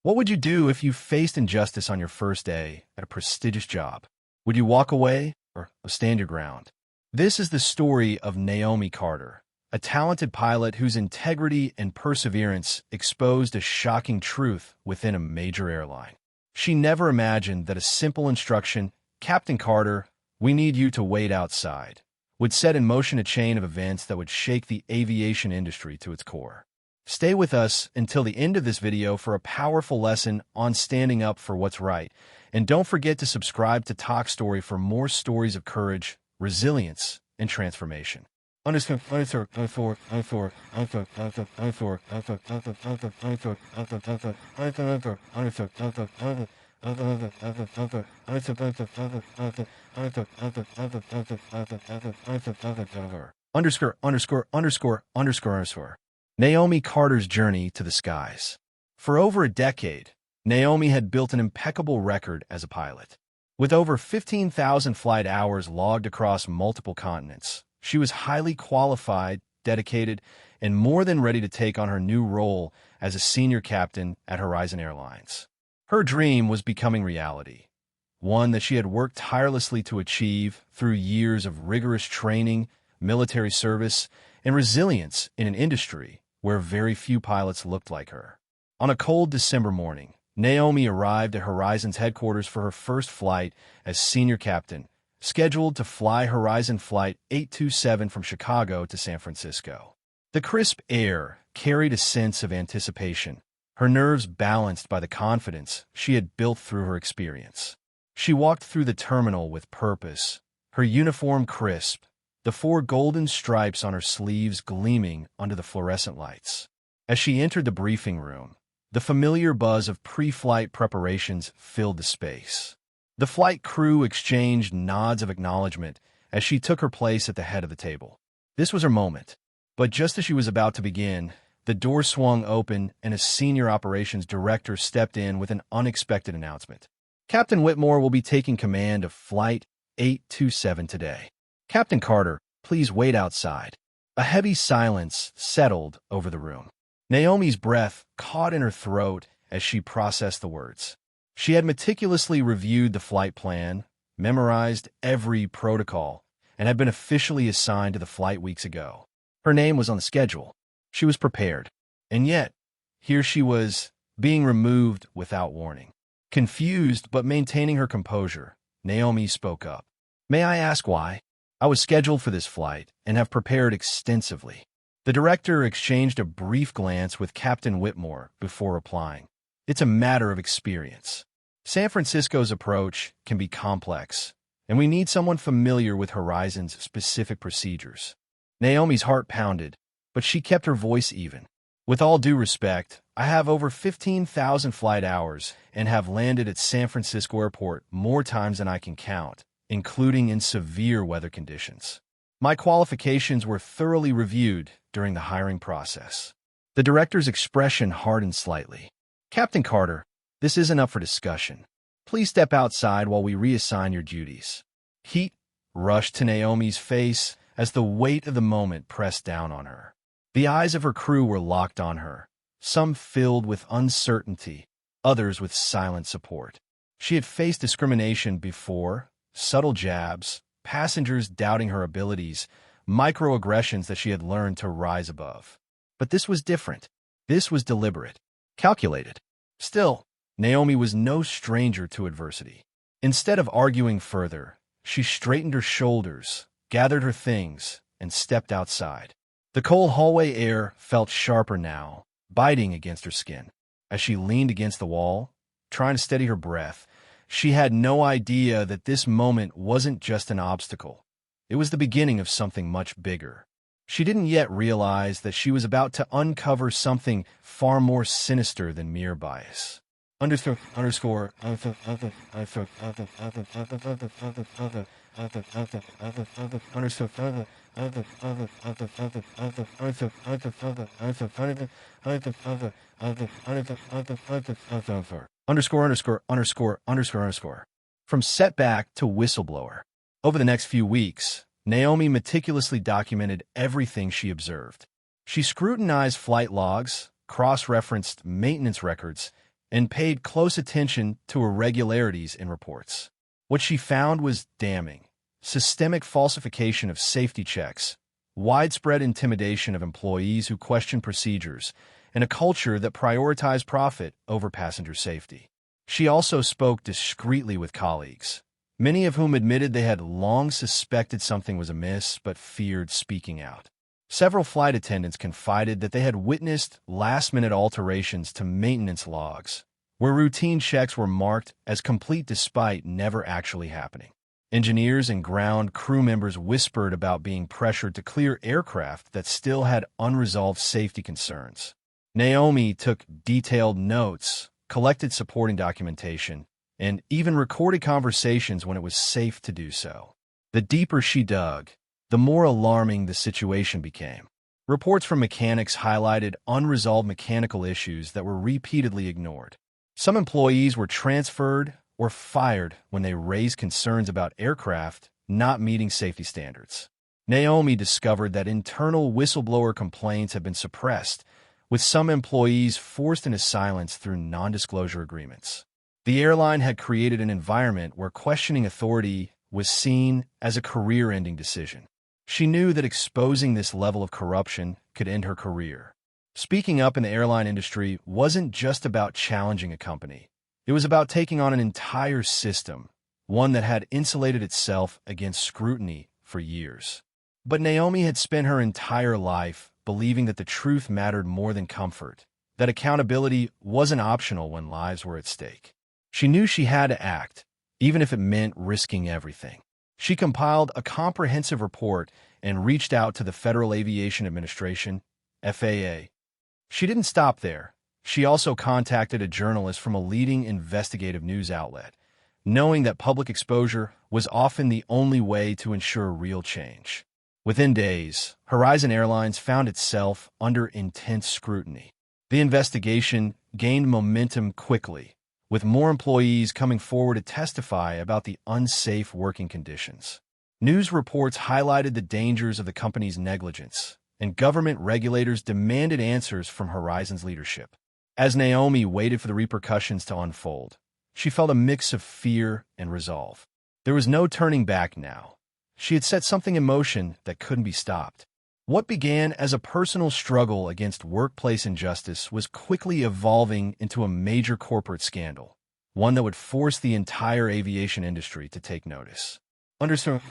What would you do if you faced injustice on your first day at a prestigious job? Would you walk away or stand your ground? This is the story of Naomi Carter, a talented pilot whose integrity and perseverance exposed a shocking truth within a major airline. She never imagined that a simple instruction, "Captain Carter, we need you to wait outside," would set in motion a chain of events that would shake the aviation industry to its core. Stay with us until the end of this video for a powerful lesson on standing up for what's right. And don't forget to subscribe to Toch Story for more stories of courage, resilience, and transformation. Naomi Carter's journey to the skies. For over a decade, Naomi had built an impeccable record as a pilot. With over 15,000 flight hours logged across multiple continents, she was highly qualified, dedicated, and more than ready to take on her new role as a senior captain at Horizon Airlines. Her dream was becoming reality, one that she had worked tirelessly to achieve through years of rigorous training, military service, and resilience in an industry where very few pilots looked like her. On a cold December morning, Naomi arrived at Horizon's headquarters for her first flight as senior captain, scheduled to fly Horizon Flight 827 from Chicago to San Francisco. The crisp air carried a sense of anticipation, her nerves balanced by the confidence she had built through her experience. She walked through the terminal with purpose, her uniform crisp, the 4 golden stripes on her sleeves gleaming under the fluorescent lights. As she entered the briefing room, the familiar buzz of pre-flight preparations filled the space. The flight crew exchanged nods of acknowledgement as she took her place at the head of the table. This was her moment. But just as she was about to begin, the door swung open and a senior operations director stepped in with an unexpected announcement. "Captain Whitmore will be taking command of Flight 827 today. Captain Carter, please wait outside." A heavy silence settled over the room. Naomi's breath caught in her throat as she processed the words. She had meticulously reviewed the flight plan, memorized every protocol, and had been officially assigned to the flight weeks ago. Her name was on the schedule. She was prepared. And yet, here she was, being removed without warning. Confused but maintaining her composure, Naomi spoke up. "May I ask why? I was scheduled for this flight and have prepared extensively." The director exchanged a brief glance with Captain Whitmore before replying. "It's a matter of experience. San Francisco's approach can be complex, and we need someone familiar with Horizon's specific procedures." Naomi's heart pounded, but she kept her voice even. "With all due respect, I have over 15,000 flight hours and have landed at San Francisco Airport more times than I can count, including in severe weather conditions. My qualifications were thoroughly reviewed during the hiring process." The director's expression hardened slightly. "Captain Carter, this isn't up for discussion. Please step outside while we reassign your duties." Heat rushed to Naomi's face as the weight of the moment pressed down on her. The eyes of her crew were locked on her, some filled with uncertainty, others with silent support. She had faced discrimination before, subtle jabs, passengers doubting her abilities, microaggressions that she had learned to rise above. But this was different. This was deliberate, calculated. Still, Naomi was no stranger to adversity. Instead of arguing further, she straightened her shoulders, gathered her things, and stepped outside. The cold hallway air felt sharper now, biting against her skin. As she leaned against the wall, trying to steady her breath, she had no idea that this moment wasn't just an obstacle. It was the beginning of something much bigger. She didn't yet realize that she was about to uncover something far more sinister than mere bias. From setback to whistleblower. Over the next few weeks, Naomi meticulously documented everything she observed. She scrutinized flight logs, cross-referenced maintenance records, and paid close attention to irregularities in reports. What she found was damning: systemic falsification of safety checks, widespread intimidation of employees who questioned procedures, and a culture that prioritized profit over passenger safety. She also spoke discreetly with colleagues, many of whom admitted they had long suspected something was amiss but feared speaking out. Several flight attendants confided that they had witnessed last-minute alterations to maintenance logs, where routine checks were marked as complete despite never actually happening. Engineers and ground crew members whispered about being pressured to clear aircraft that still had unresolved safety concerns. Naomi took detailed notes, collected supporting documentation, and even recorded conversations when it was safe to do so. The deeper she dug, the more alarming the situation became. Reports from mechanics highlighted unresolved mechanical issues that were repeatedly ignored. Some employees were transferred or fired when they raised concerns about aircraft not meeting safety standards. Naomi discovered that internal whistleblower complaints had been suppressed, with some employees forced into silence through non-disclosure agreements. The airline had created an environment where questioning authority was seen as a career-ending decision. She knew that exposing this level of corruption could end her career. Speaking up in the airline industry wasn't just about challenging a company. It was about taking on an entire system, one that had insulated itself against scrutiny for years. But Naomi had spent her entire life believing that the truth mattered more than comfort, that accountability wasn't optional when lives were at stake. She knew she had to act, even if it meant risking everything. She compiled a comprehensive report and reached out to the Federal Aviation Administration, FAA. She didn't stop there. She also contacted a journalist from a leading investigative news outlet, knowing that public exposure was often the only way to ensure real change. Within days, Horizon Airlines found itself under intense scrutiny. The investigation gained momentum quickly, with more employees coming forward to testify about the unsafe working conditions. News reports highlighted the dangers of the company's negligence, and government regulators demanded answers from Horizon's leadership. As Naomi waited for the repercussions to unfold, she felt a mix of fear and resolve. There was no turning back now. She had set something in motion that couldn't be stopped. What began as a personal struggle against workplace injustice was quickly evolving into a major corporate scandal, one that would force the entire aviation industry to take notice. Underscore.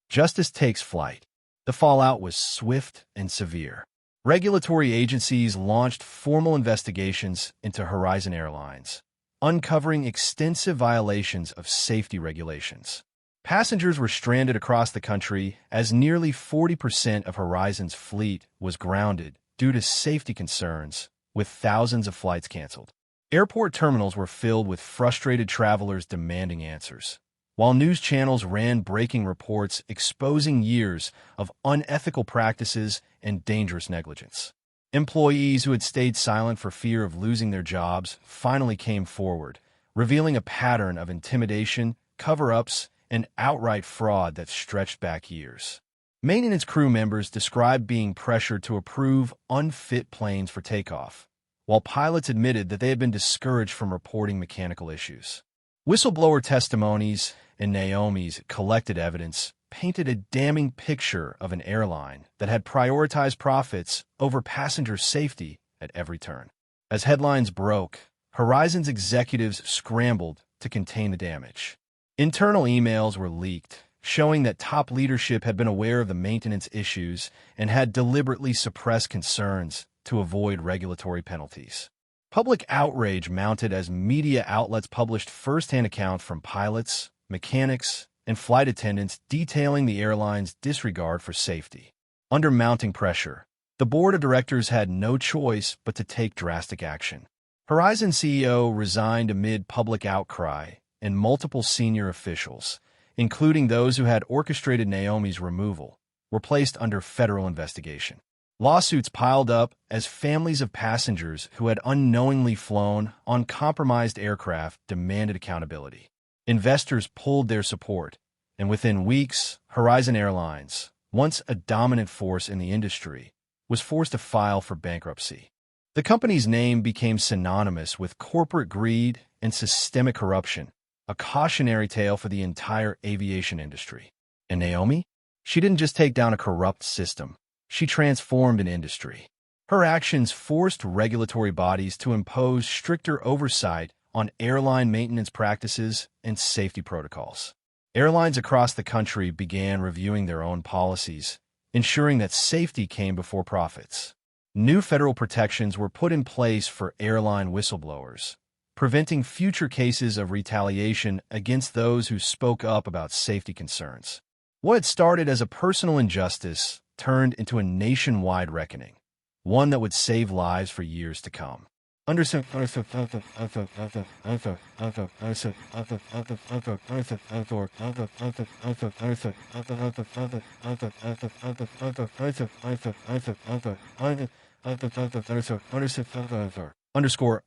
Justice takes flight. The fallout was swift and severe. Regulatory agencies launched formal investigations into Horizon Airlines, uncovering extensive violations of safety regulations. Passengers were stranded across the country as nearly 40% of Horizon's fleet was grounded due to safety concerns, with thousands of flights canceled. Airport terminals were filled with frustrated travelers demanding answers, while news channels ran breaking reports exposing years of unethical practices and dangerous negligence. Employees who had stayed silent for fear of losing their jobs finally came forward, revealing a pattern of intimidation, cover-ups, and outright fraud that stretched back years. Maintenance crew members described being pressured to approve unfit planes for takeoff, while pilots admitted that they had been discouraged from reporting mechanical issues. Whistleblower testimonies and Naomi's collected evidence painted a damning picture of an airline that had prioritized profits over passenger safety at every turn. As headlines broke, Horizon's executives scrambled to contain the damage. Internal emails were leaked, showing that top leadership had been aware of the maintenance issues and had deliberately suppressed concerns to avoid regulatory penalties. Public outrage mounted as media outlets published first-hand accounts from pilots, mechanics, and flight attendants detailing the airline's disregard for safety. Under mounting pressure, the board of directors had no choice but to take drastic action. Horizon CEO resigned amid public outcry, and multiple senior officials, including those who had orchestrated Naomi's removal, were placed under federal investigation. Lawsuits piled up as families of passengers who had unknowingly flown on compromised aircraft demanded accountability. Investors pulled their support, and within weeks, Horizon Airlines, once a dominant force in the industry, was forced to file for bankruptcy. The company's name became synonymous with corporate greed and systemic corruption, a cautionary tale for the entire aviation industry. And Naomi? She didn't just take down a corrupt system. She transformed an industry. Her actions forced regulatory bodies to impose stricter oversight on airline maintenance practices and safety protocols. Airlines across the country began reviewing their own policies, ensuring that safety came before profits. New federal protections were put in place for airline whistleblowers, preventing future cases of retaliation against those who spoke up about safety concerns. What had started as a personal injustice turned into a nationwide reckoning, one that would save lives for years to come. Underscore.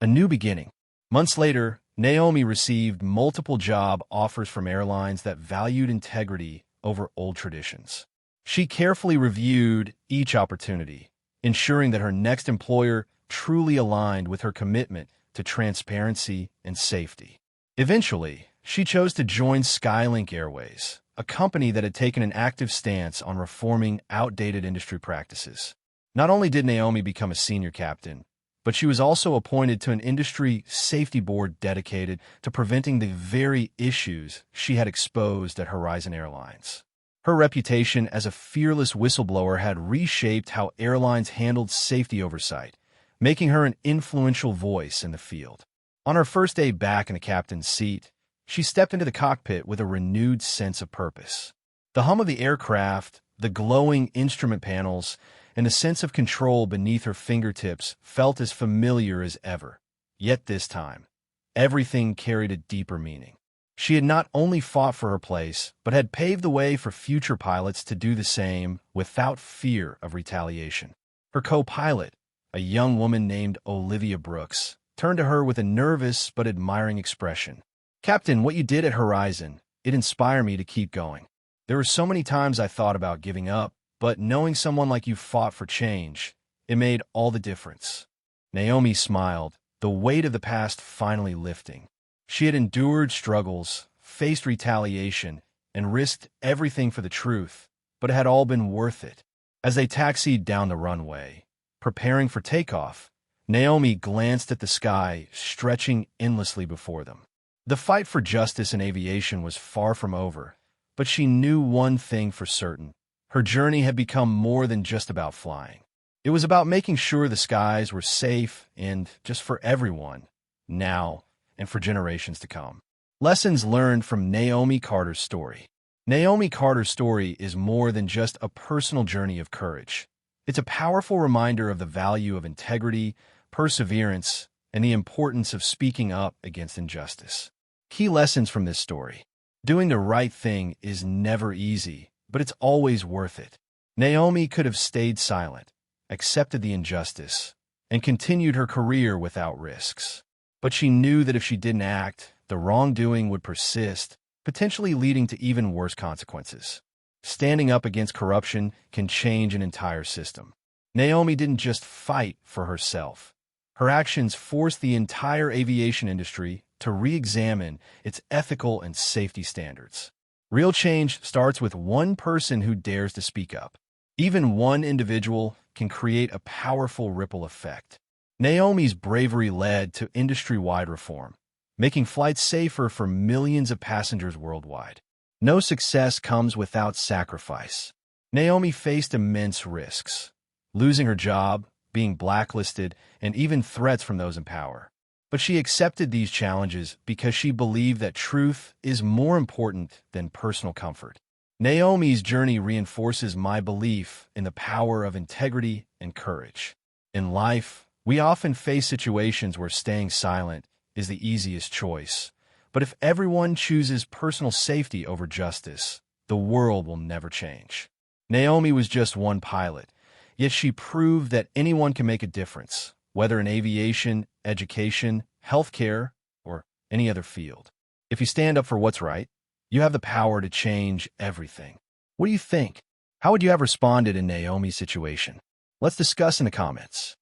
A new beginning. Months later, Naomi received multiple job offers from airlines that valued integrity over old traditions. She carefully reviewed each opportunity, ensuring that her next employer truly aligned with her commitment to transparency and safety. Eventually, she chose to join Skylink Airways, a company that had taken an active stance on reforming outdated industry practices. Not only did Naomi become a senior captain, but she was also appointed to an industry safety board dedicated to preventing the very issues she had exposed at Horizon Airlines. Her reputation as a fearless whistleblower had reshaped how airlines handled safety oversight, making her an influential voice in the field. On her first day back in the captain's seat, she stepped into the cockpit with a renewed sense of purpose. The hum of the aircraft, the glowing instrument panels, and a sense of control beneath her fingertips felt as familiar as ever. Yet this time, everything carried a deeper meaning. She had not only fought for her place, but had paved the way for future pilots to do the same without fear of retaliation. Her co-pilot, a young woman named Olivia Brooks, turned to her with a nervous but admiring expression. "Captain, what you did at Horizon, it inspired me to keep going. There were so many times I thought about giving up, but knowing someone like you fought for change, it made all the difference." Naomi smiled, the weight of the past finally lifting. She had endured struggles, faced retaliation, and risked everything for the truth, but it had all been worth it. As they taxied down the runway, preparing for takeoff, Naomi glanced at the sky, stretching endlessly before them. The fight for justice in aviation was far from over, but she knew one thing for certain. Her journey had become more than just about flying. It was about making sure the skies were safe and just for everyone, now and for generations to come. Lessons learned from Naomi Carter's story. Naomi Carter's story is more than just a personal journey of courage. It's a powerful reminder of the value of integrity, perseverance, and the importance of speaking up against injustice. Key lessons from this story. Doing the right thing is never easy, but it's always worth it. Naomi could have stayed silent, accepted the injustice, and continued her career without risks. But she knew that if she didn't act, the wrongdoing would persist, potentially leading to even worse consequences. Standing up against corruption can change an entire system. Naomi didn't just fight for herself. Her actions forced the entire aviation industry to re-examine its ethical and safety standards. Real change starts with one person who dares to speak up. Even one individual can create a powerful ripple effect. Naomi's bravery led to industry-wide reform, making flights safer for millions of passengers worldwide. No success comes without sacrifice. Naomi faced immense risks, losing her job, being blacklisted, and even threats from those in power. But she accepted these challenges because she believed that truth is more important than personal comfort. Naomi's journey reinforces my belief in the power of integrity and courage. In life, we often face situations where staying silent is the easiest choice. But if everyone chooses personal safety over justice, the world will never change. Naomi was just one pilot, yet she proved that anyone can make a difference, whether in aviation, education, healthcare, or any other field. If you stand up for what's right, you have the power to change everything. What do you think? How would you have responded in Naomi's situation? Let's discuss in the comments.